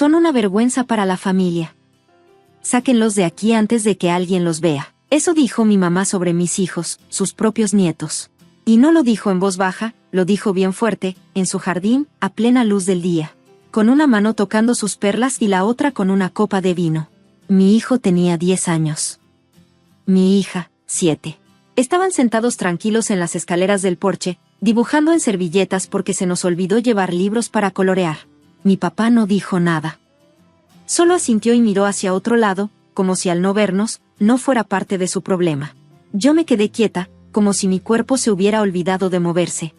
Son una vergüenza para la familia. Sáquenlos de aquí antes de que alguien los vea. Eso dijo mi mamá sobre mis hijos, sus propios nietos. Y no lo dijo en voz baja, lo dijo bien fuerte, en su jardín, a plena luz del día, con una mano tocando sus perlas y la otra con una copa de vino. Mi hijo tenía 10 años. Mi hija, 7. Estaban sentados tranquilos en las escaleras del porche, dibujando en servilletas porque se nos olvidó llevar libros para colorear. Mi papá no dijo nada. Solo asintió y miró hacia otro lado, como si al no vernos, no fuera parte de su problema. Yo me quedé quieta, como si mi cuerpo se hubiera olvidado de moverse.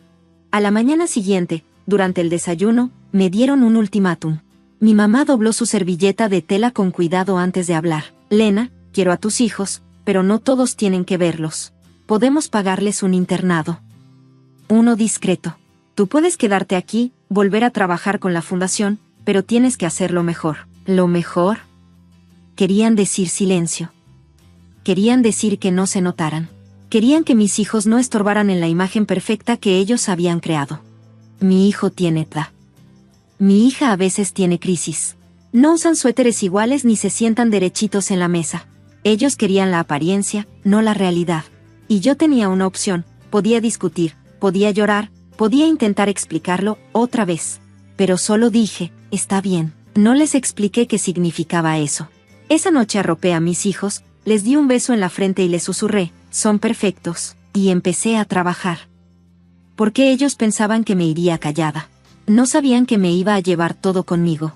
A la mañana siguiente, durante el desayuno, me dieron un ultimátum. Mi mamá dobló su servilleta de tela con cuidado antes de hablar. Lena, quiero a tus hijos, pero no todos tienen que verlos. Podemos pagarles un internado. Uno discreto. Tú puedes quedarte aquí, volver a trabajar con la fundación, pero tienes que hacerlo mejor. ¿Lo mejor? Querían decir silencio. Querían decir que no se notaran. Querían que mis hijos no estorbaran en la imagen perfecta que ellos habían creado. Mi hijo tiene TDA. Mi hija a veces tiene crisis. No usan suéteres iguales ni se sientan derechitos en la mesa. Ellos querían la apariencia, no la realidad. Y yo tenía una opción, podía discutir, podía llorar, podía intentar explicarlo otra vez. Pero solo dije, está bien. No les expliqué qué significaba eso. Esa noche arropé a mis hijos, les di un beso en la frente y les susurré, son perfectos, y empecé a trabajar. Porque ellos pensaban que me iría callada. No sabían que me iba a llevar todo conmigo.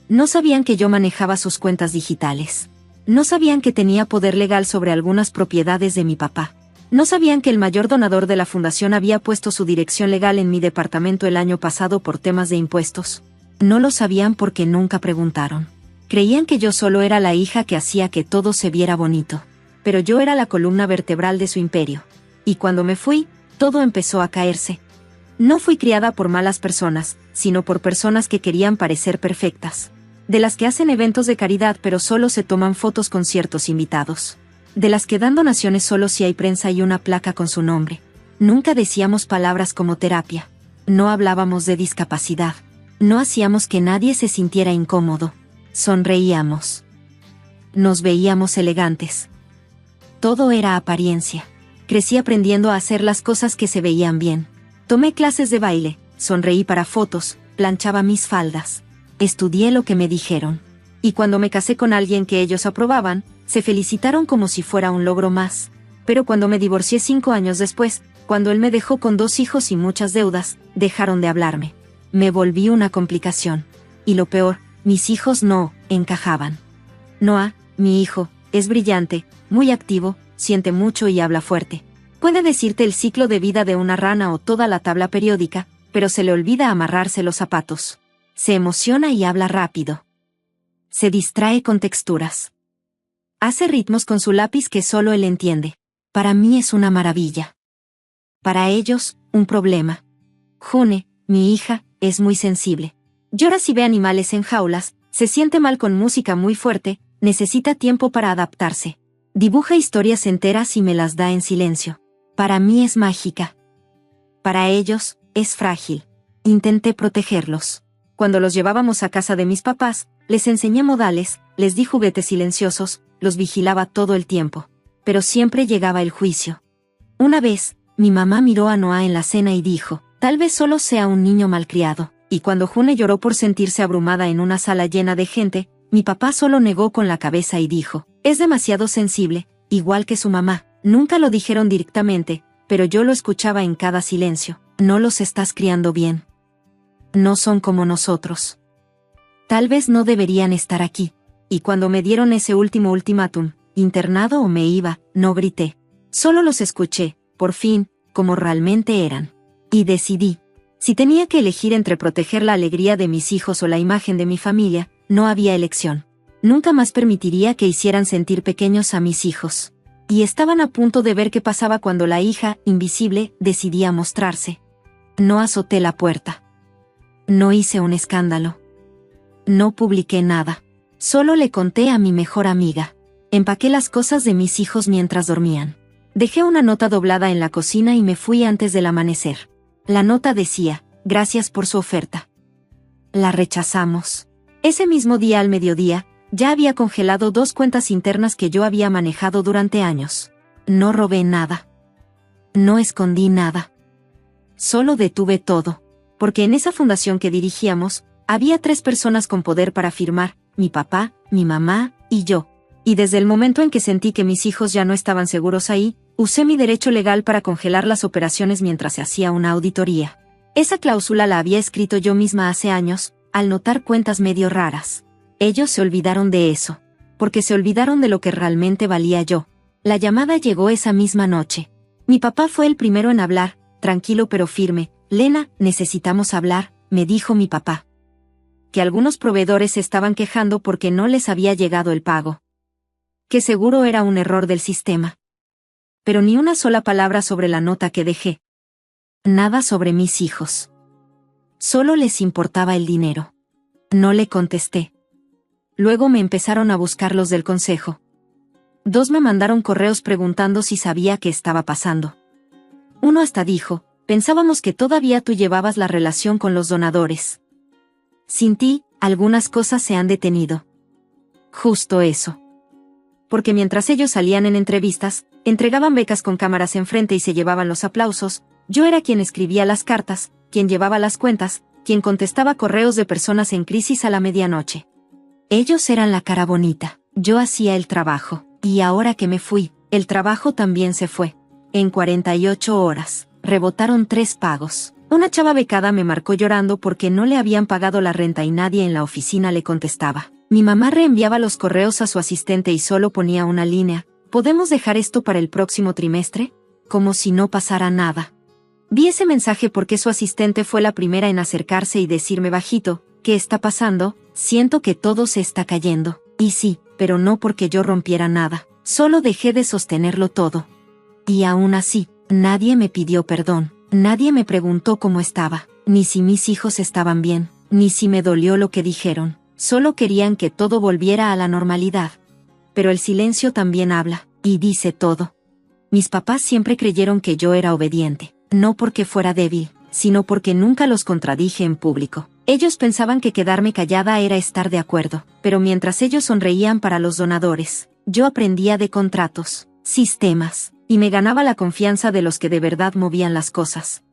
No sabían que yo manejaba sus cuentas digitales. No sabían que tenía poder legal sobre algunas propiedades de mi papá. No sabían que el mayor donador de la fundación había puesto su dirección legal en mi departamento el año pasado por temas de impuestos. No lo sabían porque nunca preguntaron. Creían que yo solo era la hija que hacía que todo se viera bonito. Pero yo era la columna vertebral de su imperio. Y cuando me fui, todo empezó a caerse. No fui criada por malas personas, sino por personas que querían parecer perfectas. De las que hacen eventos de caridad pero solo se toman fotos con ciertos invitados. De las que dan donaciones solo si hay prensa y una placa con su nombre. Nunca decíamos palabras como terapia. No hablábamos de discapacidad. No hacíamos que nadie se sintiera incómodo. Sonreíamos. Nos veíamos elegantes. Todo era apariencia. Crecí aprendiendo a hacer las cosas que se veían bien. Tomé clases de baile, sonreí para fotos, planchaba mis faldas. Estudié lo que me dijeron. Y cuando me casé con alguien que ellos aprobaban, se felicitaron como si fuera un logro más. Pero cuando me divorcié 5 años después, cuando él me dejó con 2 hijos y muchas deudas, dejaron de hablarme. Me volví una complicación. Y lo peor, mis hijos no encajaban. Noah, mi hijo, es brillante, muy activo, siente mucho y habla fuerte. Puede decirte el ciclo de vida de una rana o toda la tabla periódica, pero se le olvida amarrarse los zapatos. Se emociona y habla rápido. Se distrae con texturas. Hace ritmos con su lápiz que solo él entiende. Para mí es una maravilla. Para ellos, un problema. June, mi hija, es muy sensible. Llora si ve animales en jaulas, se siente mal con música muy fuerte, necesita tiempo para adaptarse. Dibuja historias enteras y me las da en silencio. Para mí es mágica. Para ellos, es frágil. Intenté protegerlos. Cuando los llevábamos a casa de mis papás, les enseñé modales, les di juguetes silenciosos, los vigilaba todo el tiempo. Pero siempre llegaba el juicio. Una vez, mi mamá miró a Noah en la cena y dijo, tal vez solo sea un niño malcriado. Y cuando June lloró por sentirse abrumada en una sala llena de gente, mi papá solo negó con la cabeza y dijo, es demasiado sensible, igual que su mamá. Nunca lo dijeron directamente, pero yo lo escuchaba en cada silencio. No los estás criando bien. No son como nosotros. Tal vez no deberían estar aquí. Y cuando me dieron ese último ultimátum, internado o me iba, no grité. Solo los escuché, por fin, como realmente eran. Y decidí. Si tenía que elegir entre proteger la alegría de mis hijos o la imagen de mi familia, no había elección. Nunca más permitiría que hicieran sentir pequeños a mis hijos. Y estaban a punto de ver qué pasaba cuando la hija, invisible, decidía mostrarse. No azoté la puerta. No hice un escándalo. No publiqué nada. Solo le conté a mi mejor amiga. Empaqué las cosas de mis hijos mientras dormían. Dejé una nota doblada en la cocina y me fui antes del amanecer. La nota decía, gracias por su oferta. La rechazamos. Ese mismo día al mediodía, ya había congelado 2 cuentas internas que yo había manejado durante años. No robé nada. No escondí nada. Solo detuve todo. Porque en esa fundación que dirigíamos, había 3 personas con poder para firmar, mi papá, mi mamá y yo. Y desde el momento en que sentí que mis hijos ya no estaban seguros ahí, usé mi derecho legal para congelar las operaciones mientras se hacía una auditoría. Esa cláusula la había escrito yo misma hace años, al notar cuentas medio raras. Ellos se olvidaron de eso. Porque se olvidaron de lo que realmente valía yo. La llamada llegó esa misma noche. Mi papá fue el primero en hablar, tranquilo pero firme. Lena, necesitamos hablar, me dijo mi papá. Que algunos proveedores se estaban quejando porque no les había llegado el pago. Que seguro era un error del sistema. Pero ni una sola palabra sobre la nota que dejé. Nada sobre mis hijos. Solo les importaba el dinero. No le contesté. Luego me empezaron a buscar los del consejo. 2 me mandaron correos preguntando si sabía qué estaba pasando. Uno hasta dijo, pensábamos que todavía tú llevabas la relación con los donadores. Sin ti, algunas cosas se han detenido. Justo eso. Porque mientras ellos salían en entrevistas, entregaban becas con cámaras enfrente y se llevaban los aplausos, yo era quien escribía las cartas, quien llevaba las cuentas, quien contestaba correos de personas en crisis a la medianoche. Ellos eran la cara bonita, yo hacía el trabajo, y ahora que me fui, el trabajo también se fue. En 48 horas, rebotaron 3 pagos. Una chava becada me marcó llorando porque no le habían pagado la renta y nadie en la oficina le contestaba. Mi mamá reenviaba los correos a su asistente y solo ponía una línea, ¿podemos dejar esto para el próximo trimestre? Como si no pasara nada. Vi ese mensaje porque su asistente fue la primera en acercarse y decirme bajito, ¿qué está pasando? Siento que todo se está cayendo. Y sí, pero no porque yo rompiera nada, solo dejé de sostenerlo todo. Y aún así, nadie me pidió perdón, nadie me preguntó cómo estaba, ni si mis hijos estaban bien, ni si me dolió lo que dijeron, solo querían que todo volviera a la normalidad. Pero el silencio también habla, y dice todo. Mis papás siempre creyeron que yo era obediente, no porque fuera débil, sino porque nunca los contradije en público. Ellos pensaban que quedarme callada era estar de acuerdo, pero mientras ellos sonreían para los donadores, yo aprendía de contratos, sistemas, y me ganaba la confianza de los que de verdad movían las cosas.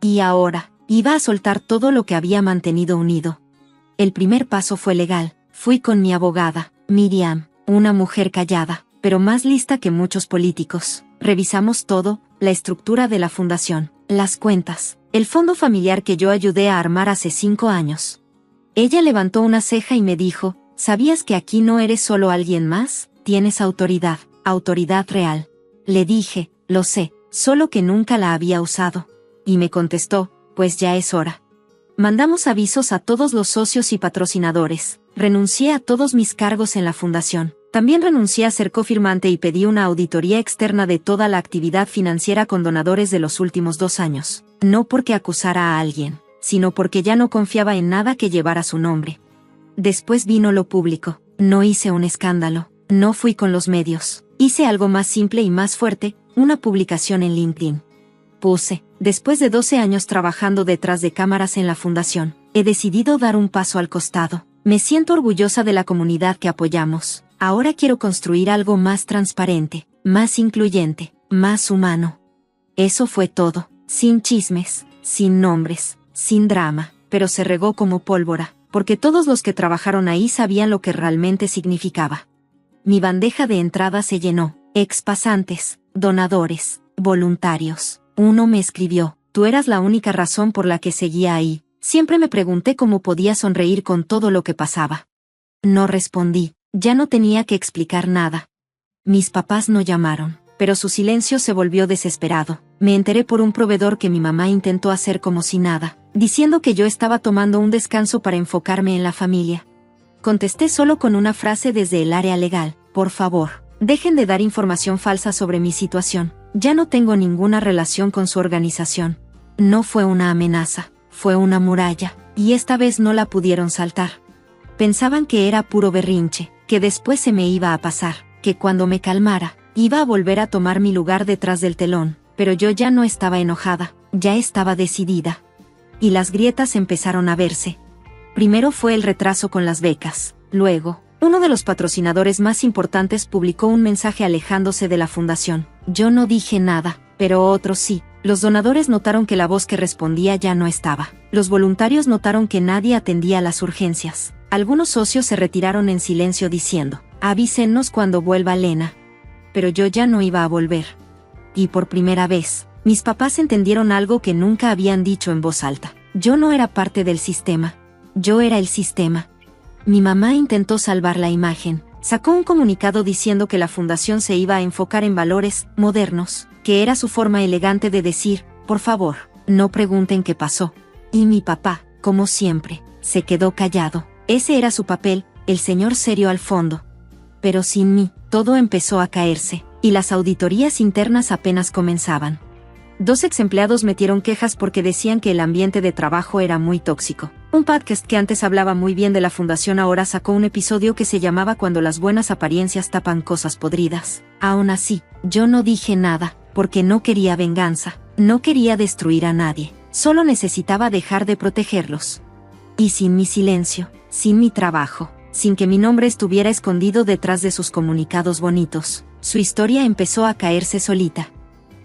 Y ahora, iba a soltar todo lo que había mantenido unido. El primer paso fue legal, fui con mi abogada, Miriam, una mujer callada, pero más lista que muchos políticos. Revisamos todo, la estructura de la fundación, las cuentas, el fondo familiar que yo ayudé a armar hace 5 años. Ella levantó una ceja y me dijo, ¿sabías que aquí no eres solo alguien más? Tienes autoridad, autoridad real. Le dije, lo sé, solo que nunca la había usado. Y me contestó, pues ya es hora. Mandamos avisos a todos los socios y patrocinadores. Renuncié a todos mis cargos en la fundación. También renuncié a ser cofirmante y pedí una auditoría externa de toda la actividad financiera con donadores de los últimos 2 años. No porque acusara a alguien, sino porque ya no confiaba en nada que llevara su nombre. Después vino lo público. No hice un escándalo. No fui con los medios. Hice algo más simple y más fuerte, una publicación en LinkedIn. Puse, después de 12 años trabajando detrás de cámaras en la fundación, he decidido dar un paso al costado. Me siento orgullosa de la comunidad que apoyamos. Ahora quiero construir algo más transparente, más incluyente, más humano. Eso fue todo, sin chismes, sin nombres, sin drama, pero se regó como pólvora, porque todos los que trabajaron ahí sabían lo que realmente significaba. Mi bandeja de entrada se llenó, expasantes, donadores, voluntarios. Uno me escribió, tú eras la única razón por la que seguía ahí. Siempre me pregunté cómo podía sonreír con todo lo que pasaba. No respondí, ya no tenía que explicar nada. Mis papás no llamaron, pero su silencio se volvió desesperado. Me enteré por un proveedor que mi mamá intentó hacer como si nada, diciendo que yo estaba tomando un descanso para enfocarme en la familia. Contesté solo con una frase desde el área legal, por favor, dejen de dar información falsa sobre mi situación. Ya no tengo ninguna relación con su organización. No fue una amenaza, fue una muralla, y esta vez no la pudieron saltar. Pensaban que era puro berrinche, que después se me iba a pasar, que cuando me calmara, iba a volver a tomar mi lugar detrás del telón, pero yo ya no estaba enojada, ya estaba decidida. Y las grietas empezaron a verse. Primero fue el retraso con las becas. Luego, uno de los patrocinadores más importantes publicó un mensaje alejándose de la fundación. Yo no dije nada, pero otros sí. Los donadores notaron que la voz que respondía ya no estaba. Los voluntarios notaron que nadie atendía las urgencias. Algunos socios se retiraron en silencio diciendo, avísenos cuando vuelva Lena. Pero yo ya no iba a volver. Y por primera vez, mis papás entendieron algo que nunca habían dicho en voz alta. Yo no era parte del sistema. Yo era el sistema. Mi mamá intentó salvar la imagen. Sacó un comunicado diciendo que la fundación se iba a enfocar en valores modernos, que era su forma elegante de decir, por favor, no pregunten qué pasó. Y mi papá, como siempre, se quedó callado. Ese era su papel, el señor serio al fondo. Pero sin mí, todo empezó a caerse, y las auditorías internas apenas comenzaban. 2 ex empleados metieron quejas porque decían que el ambiente de trabajo era muy tóxico. Un podcast que antes hablaba muy bien de la fundación ahora sacó un episodio que se llamaba Cuando las buenas apariencias tapan cosas podridas. Aún así, yo no dije nada, porque no quería venganza, no quería destruir a nadie, solo necesitaba dejar de protegerlos. Y sin mi silencio, sin mi trabajo, sin que mi nombre estuviera escondido detrás de sus comunicados bonitos, su historia empezó a caerse solita.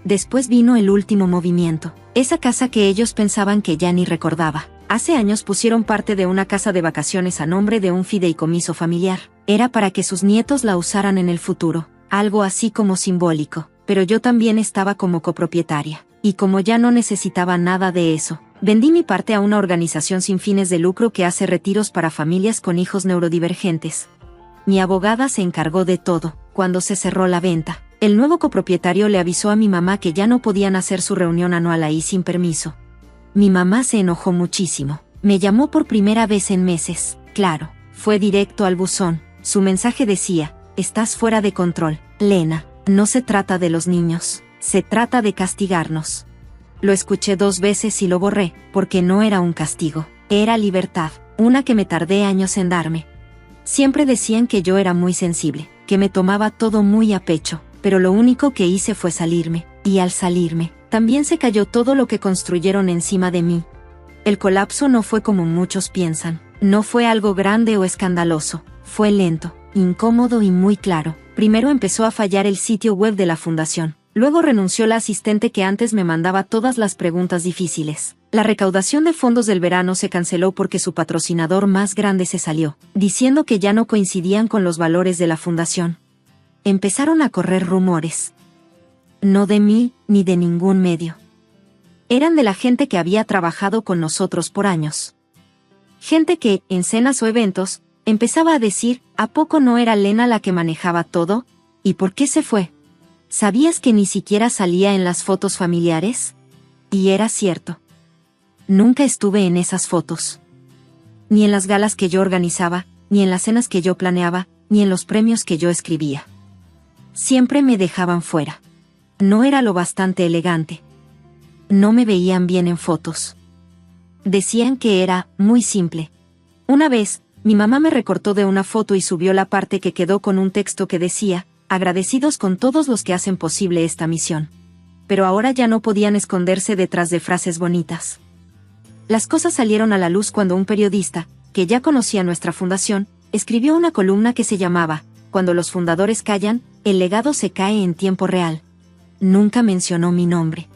Después vino el último movimiento, esa casa que ellos pensaban que ya ni recordaba. Hace años pusieron parte de una casa de vacaciones a nombre de un fideicomiso familiar. Era para que sus nietos la usaran en el futuro, algo así como simbólico, pero yo también estaba como copropietaria. Y como ya no necesitaba nada de eso, vendí mi parte a una organización sin fines de lucro que hace retiros para familias con hijos neurodivergentes. Mi abogada se encargó de todo. Cuando se cerró la venta, el nuevo copropietario le avisó a mi mamá que ya no podían hacer su reunión anual ahí sin permiso. Mi mamá se enojó muchísimo. Me llamó por primera vez en meses. Claro, fue directo al buzón. Su mensaje decía, estás fuera de control, Lena. No se trata de los niños, se trata de castigarnos. Lo escuché 2 veces y lo borré, porque no era un castigo, era libertad, una que me tardé años en darme. Siempre decían que yo era muy sensible, que me tomaba todo muy a pecho, pero lo único que hice fue salirme, y al salirme, también se cayó todo lo que construyeron encima de mí. El colapso no fue como muchos piensan, no fue algo grande o escandaloso, fue lento, incómodo y muy claro. Primero empezó a fallar el sitio web de la fundación, luego renunció la asistente que antes me mandaba todas las preguntas difíciles. La recaudación de fondos del verano se canceló porque su patrocinador más grande se salió, diciendo que ya no coincidían con los valores de la fundación. Empezaron a correr rumores. No de mí, ni de ningún medio. Eran de la gente que había trabajado con nosotros por años. Gente que, en cenas o eventos, empezaba a decir, ¿a poco no era Lena la que manejaba todo? ¿Y por qué se fue? ¿Sabías que ni siquiera salía en las fotos familiares? Y era cierto. Nunca estuve en esas fotos. Ni en las galas que yo organizaba, ni en las cenas que yo planeaba, ni en los premios que yo escribía. Siempre me dejaban fuera. No era lo bastante elegante. No me veían bien en fotos. Decían que era muy simple. Una vez, mi mamá me recortó de una foto y subió la parte que quedó con un texto que decía, agradecidos con todos los que hacen posible esta misión. Pero ahora ya no podían esconderse detrás de frases bonitas. Las cosas salieron a la luz cuando un periodista, que ya conocía nuestra fundación, escribió una columna que se llamaba, Cuando los fundadores callan, el legado se cae en tiempo real. Nunca mencionó mi nombre.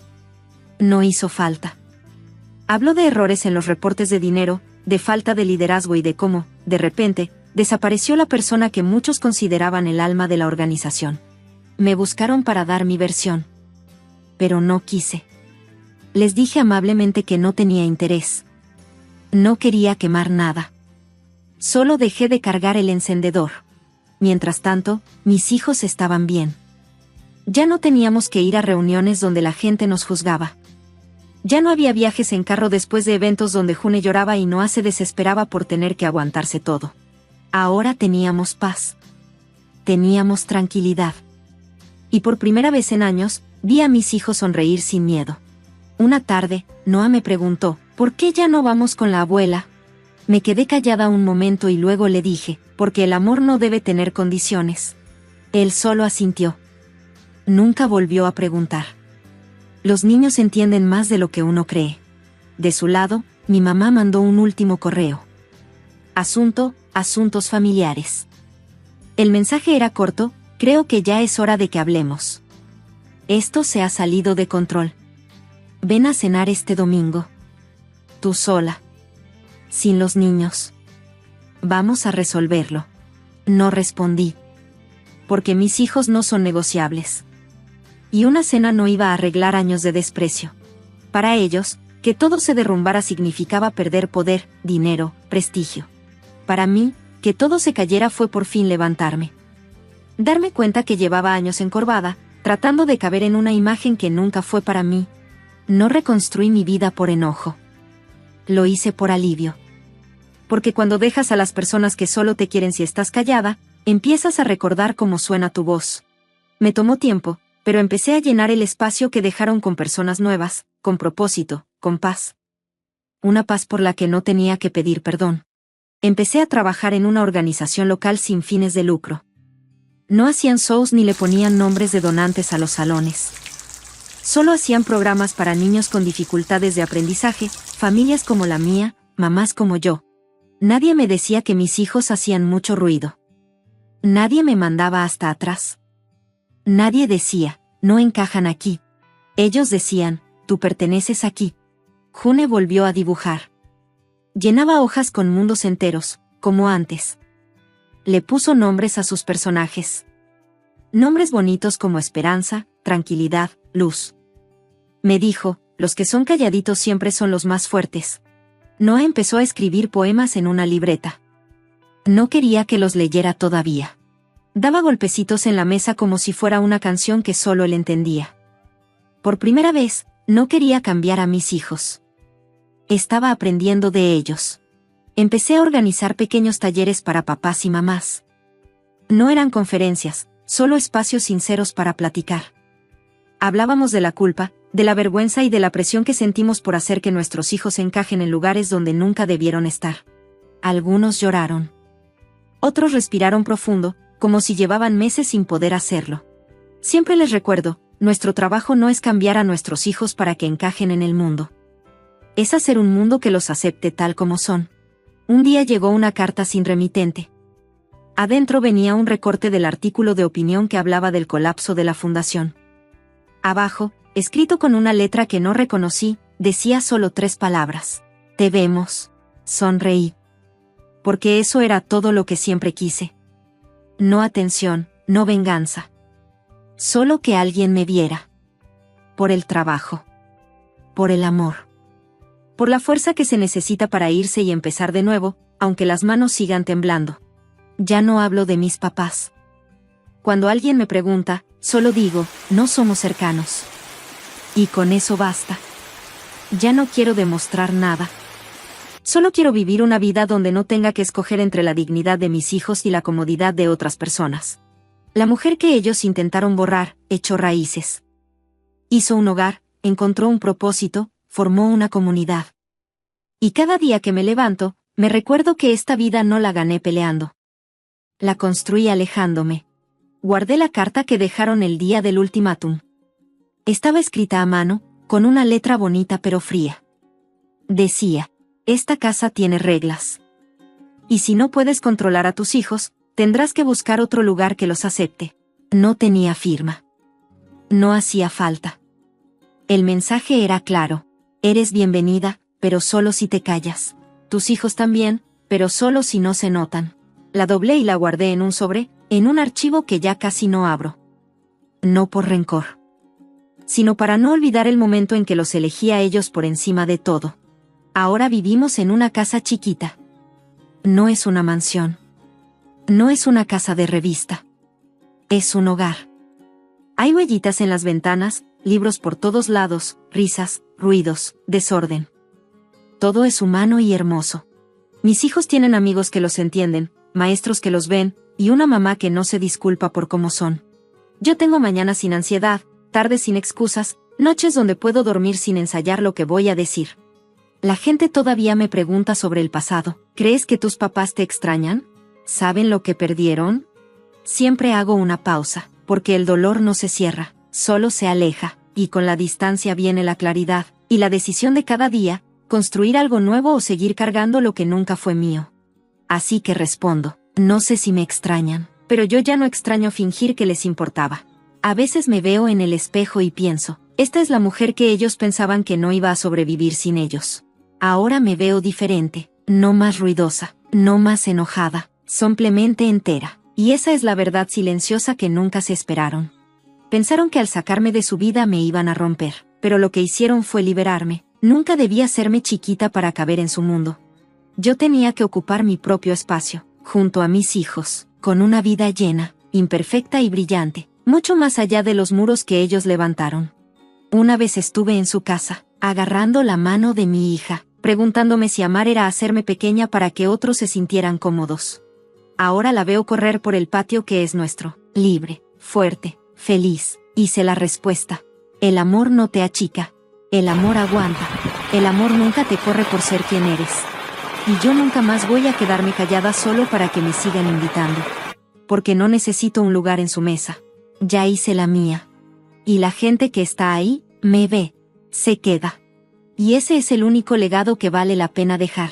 No hizo falta. Habló de errores en los reportes de dinero, de falta de liderazgo y de cómo, de repente, desapareció la persona que muchos consideraban el alma de la organización. Me buscaron para dar mi versión. Pero no quise. Les dije amablemente que no tenía interés. No quería quemar nada. Solo dejé de cargar el encendedor. Mientras tanto, mis hijos estaban bien. Ya no teníamos que ir a reuniones donde la gente nos juzgaba. Ya no había viajes en carro después de eventos donde June lloraba y Noah se desesperaba por tener que aguantarse todo. Ahora teníamos paz. Teníamos tranquilidad. Y por primera vez en años, vi a mis hijos sonreír sin miedo. Una tarde, Noah me preguntó, ¿por qué ya no vamos con la abuela? Me quedé callada un momento y luego le dije, porque el amor no debe tener condiciones. Él solo asintió. Nunca volvió a preguntar. Los niños entienden más de lo que uno cree. De su lado, mi mamá mandó un último correo. Asuntos familiares. El mensaje era corto: creo que ya es hora de que hablemos. Esto se ha salido de control. Ven a cenar este domingo. Tú sola. Sin los niños. Vamos a resolverlo. No respondí. Porque mis hijos no son negociables. Y una cena no iba a arreglar años de desprecio. Para ellos, que todo se derrumbara significaba perder poder, dinero, prestigio. Para mí, que todo se cayera fue por fin levantarme. Darme cuenta que llevaba años encorvada, tratando de caber en una imagen que nunca fue para mí. No reconstruí mi vida por enojo. Lo hice por alivio. Porque cuando dejas a las personas que solo te quieren si estás callada, empiezas a recordar cómo suena tu voz. Me tomó tiempo, pero empecé a llenar el espacio que dejaron con personas nuevas, con propósito, con paz. Una paz por la que no tenía que pedir perdón. Empecé a trabajar en una organización local sin fines de lucro. No hacían shows ni le ponían nombres de donantes a los salones. Solo hacían programas para niños con dificultades de aprendizaje, familias como la mía, mamás como yo. Nadie me decía que mis hijos hacían mucho ruido. Nadie me mandaba hasta atrás. Nadie decía, no encajan aquí. Ellos decían, tú perteneces aquí. June volvió a dibujar. Llenaba hojas con mundos enteros, como antes. Le puso nombres a sus personajes. Nombres bonitos como esperanza, tranquilidad, luz. Me dijo, los que son calladitos siempre son los más fuertes. Noah empezó a escribir poemas en una libreta. No quería que los leyera todavía. Daba golpecitos en la mesa como si fuera una canción que solo él entendía. Por primera vez, no quería cambiar a mis hijos. Estaba aprendiendo de ellos. Empecé a organizar pequeños talleres para papás y mamás. No eran conferencias, solo espacios sinceros para platicar. Hablábamos de la culpa, de la vergüenza y de la presión que sentimos por hacer que nuestros hijos encajen en lugares donde nunca debieron estar. Algunos lloraron. Otros respiraron profundo, como si llevaban meses sin poder hacerlo. Siempre les recuerdo, nuestro trabajo no es cambiar a nuestros hijos para que encajen en el mundo. Es hacer un mundo que los acepte tal como son. Un día llegó una carta sin remitente. Adentro venía un recorte del artículo de opinión que hablaba del colapso de la fundación. Abajo, escrito con una letra que no reconocí, decía solo 3 palabras. Te vemos. Sonreí. Porque eso era todo lo que siempre quise. No atención, no venganza. Solo que alguien me viera. Por el trabajo. Por el amor. Por la fuerza que se necesita para irse y empezar de nuevo, aunque las manos sigan temblando. Ya no hablo de mis papás. Cuando alguien me pregunta, solo digo, no somos cercanos. Y con eso basta. Ya no quiero demostrar nada. Solo quiero vivir una vida donde no tenga que escoger entre la dignidad de mis hijos y la comodidad de otras personas. La mujer que ellos intentaron borrar, echó raíces. Hizo un hogar, encontró un propósito, formó una comunidad. Y cada día que me levanto, me recuerdo que esta vida no la gané peleando. La construí alejándome. Guardé la carta que dejaron el día del ultimátum. Estaba escrita a mano, con una letra bonita pero fría. Decía, esta casa tiene reglas. Y si no puedes controlar a tus hijos, tendrás que buscar otro lugar que los acepte. No tenía firma. No hacía falta. El mensaje era claro. Eres bienvenida, pero solo si te callas. Tus hijos también, pero solo si no se notan. La doblé y la guardé en un sobre, en un archivo que ya casi no abro. No por rencor. Sino para no olvidar el momento en que los elegí a ellos por encima de todo. Ahora vivimos en una casa chiquita. No es una mansión. No es una casa de revista. Es un hogar. Hay huellitas en las ventanas, libros por todos lados, risas, ruidos, desorden. Todo es humano y hermoso. Mis hijos tienen amigos que los entienden, maestros que los ven, y una mamá que no se disculpa por cómo son. Yo tengo mañanas sin ansiedad, tardes sin excusas, noches donde puedo dormir sin ensayar lo que voy a decir. La gente todavía me pregunta sobre el pasado. ¿Crees que tus papás te extrañan? ¿Saben lo que perdieron? Siempre hago una pausa, porque el dolor no se cierra, solo se aleja, y con la distancia viene la claridad, y la decisión de cada día, construir algo nuevo o seguir cargando lo que nunca fue mío. Así que respondo, no sé si me extrañan, pero yo ya no extraño fingir que les importaba. A veces me veo en el espejo y pienso, esta es la mujer que ellos pensaban que no iba a sobrevivir sin ellos. Ahora me veo diferente, no más ruidosa, no más enojada, simplemente entera. Y esa es la verdad silenciosa que nunca se esperaron. Pensaron que al sacarme de su vida me iban a romper, pero lo que hicieron fue liberarme. Nunca debí hacerme chiquita para caber en su mundo. Yo tenía que ocupar mi propio espacio, junto a mis hijos, con una vida llena, imperfecta y brillante, mucho más allá de los muros que ellos levantaron. Una vez estuve en su casa, agarrando la mano de mi hija, preguntándome si amar era hacerme pequeña para que otros se sintieran cómodos. Ahora la veo correr por el patio que es nuestro, libre, fuerte, feliz, y sé la respuesta. El amor no te achica. El amor aguanta. El amor nunca te corre por ser quien eres. Y yo nunca más voy a quedarme callada solo para que me sigan invitando. Porque no necesito un lugar en su mesa. Ya hice la mía. Y la gente que está ahí, me ve, se queda. Y ese es el único legado que vale la pena dejar.